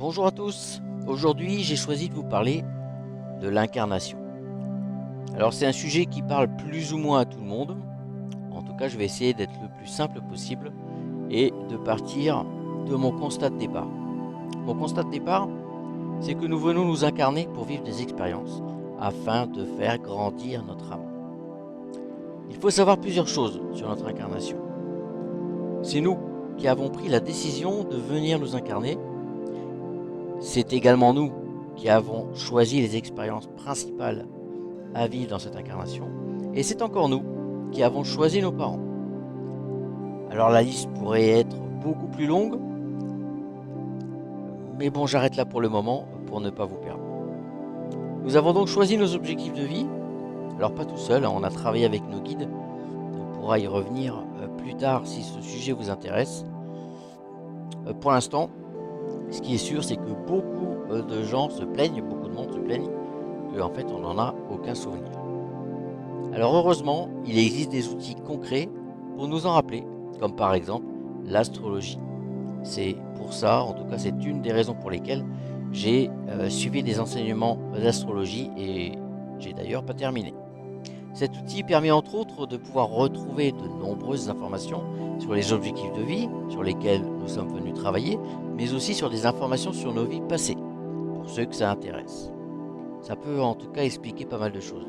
Bonjour à tous, aujourd'hui j'ai choisi de vous parler de l'incarnation. Alors c'est un sujet qui parle plus ou moins à tout le monde, en tout cas je vais essayer d'être le plus simple possible et de partir de mon constat de départ. Mon constat de départ, c'est que nous venons nous incarner pour vivre des expériences afin de faire grandir notre âme. Il faut savoir plusieurs choses sur notre incarnation. C'est nous qui avons pris la décision de venir nous incarner. C'est également nous qui avons choisi les expériences principales à vivre dans cette incarnation. Et c'est encore nous qui avons choisi nos parents. Alors la liste pourrait être beaucoup plus longue, mais bon, j'arrête là pour le moment pour ne pas vous perdre. Nous avons donc choisi nos objectifs de vie. Alors pas tout seul, on a travaillé avec nos guides. On pourra y revenir plus tard si ce sujet vous intéresse. Pour l'instant, ce qui est sûr, c'est que beaucoup de gens se plaignent, beaucoup de monde se plaignent, qu'en fait on n'en a aucun souvenir. Alors heureusement, il existe des outils concrets pour nous en rappeler, comme par exemple l'astrologie. C'est pour ça, en tout cas c'est une des raisons pour lesquelles j'ai suivi des enseignements d'astrologie et j'ai d'ailleurs pas terminé. Cet outil permet entre autres de pouvoir retrouver de nombreuses informations sur les objectifs de vie sur lesquels nous sommes venus travailler, mais aussi sur des informations sur nos vies passées, pour ceux que ça intéresse. Ça peut en tout cas expliquer pas mal de choses.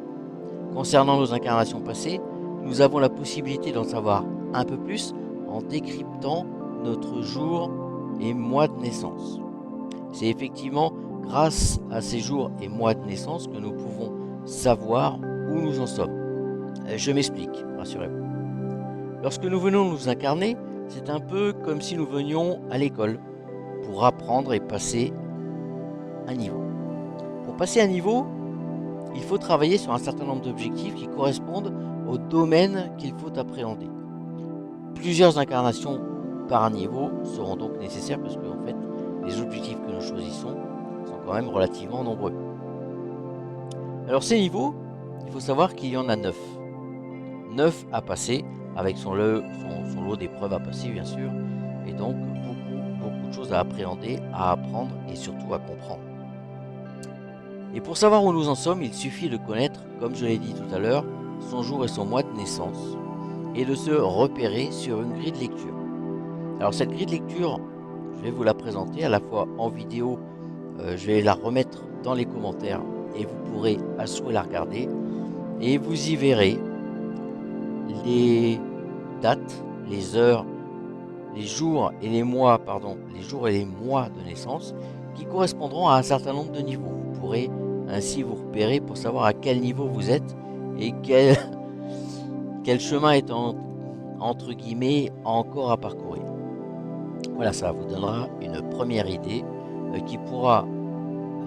Concernant nos incarnations passées, nous avons la possibilité d'en savoir un peu plus en décryptant notre jour et mois de naissance. C'est effectivement grâce à ces jours et mois de naissance que nous pouvons savoir où nous en sommes. Je m'explique, rassurez-vous. Lorsque nous venons nous incarner, c'est un peu comme si nous venions à l'école pour apprendre et passer un niveau. Pour passer un niveau, il faut travailler sur un certain nombre d'objectifs qui correspondent au domaine qu'il faut appréhender. Plusieurs incarnations par niveau seront donc nécessaires parce que en fait, les objectifs que nous choisissons sont quand même relativement nombreux. Alors ces niveaux, il faut savoir qu'il y en a 9. 9 à passer, avec son lot d'épreuves à passer bien sûr, et donc beaucoup de choses à appréhender, à apprendre et surtout à comprendre. Et pour savoir où nous en sommes, il suffit de connaître, comme je l'ai dit tout à l'heure, son jour et son mois de naissance, et de se repérer sur une grille de lecture. Alors cette grille de lecture, je vais vous la présenter à la fois en vidéo, je vais la remettre dans les commentaires, et vous pourrez à souhait la regarder, et vous y verrez les dates, les heures, les jours et les mois, de naissance qui correspondront à un certain nombre de niveaux. Vous pourrez ainsi vous repérer pour savoir à quel niveau vous êtes et quel chemin est entre guillemets encore à parcourir. Voilà, ça vous donnera une première idée qui pourra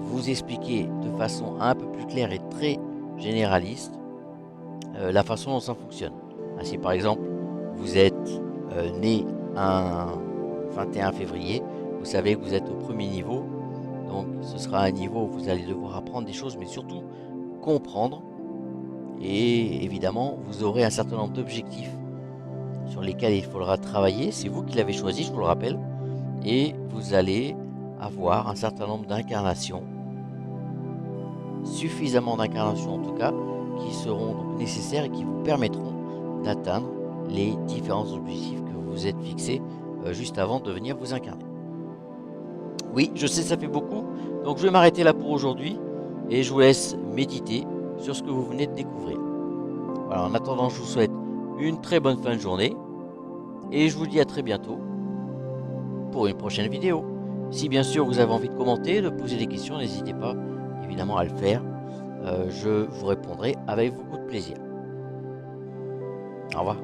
vous expliquer de façon un peu plus claire et très généraliste la façon dont ça fonctionne. Ainsi par exemple, vous êtes né un 21 février, vous savez que vous êtes au premier niveau, donc ce sera un niveau où vous allez devoir apprendre des choses, mais surtout comprendre, et évidemment vous aurez un certain nombre d'objectifs sur lesquels il faudra travailler, c'est vous qui l'avez choisi, je vous le rappelle, et vous allez avoir un certain nombre d'incarnations, suffisamment d'incarnations en tout cas, qui seront donc nécessaires et qui vous permettront d'atteindre les différents objectifs que vous vous êtes fixés juste avant de venir vous incarner. Oui, je sais, ça fait beaucoup, donc je vais m'arrêter là pour aujourd'hui et je vous laisse méditer sur ce que vous venez de découvrir. Voilà, en attendant, je vous souhaite une très bonne fin de journée et je vous dis à très bientôt pour une prochaine vidéo. Si bien sûr vous avez envie de commenter, de poser des questions, n'hésitez pas évidemment à le faire. Je vous répondrai avec beaucoup de plaisir. Au revoir.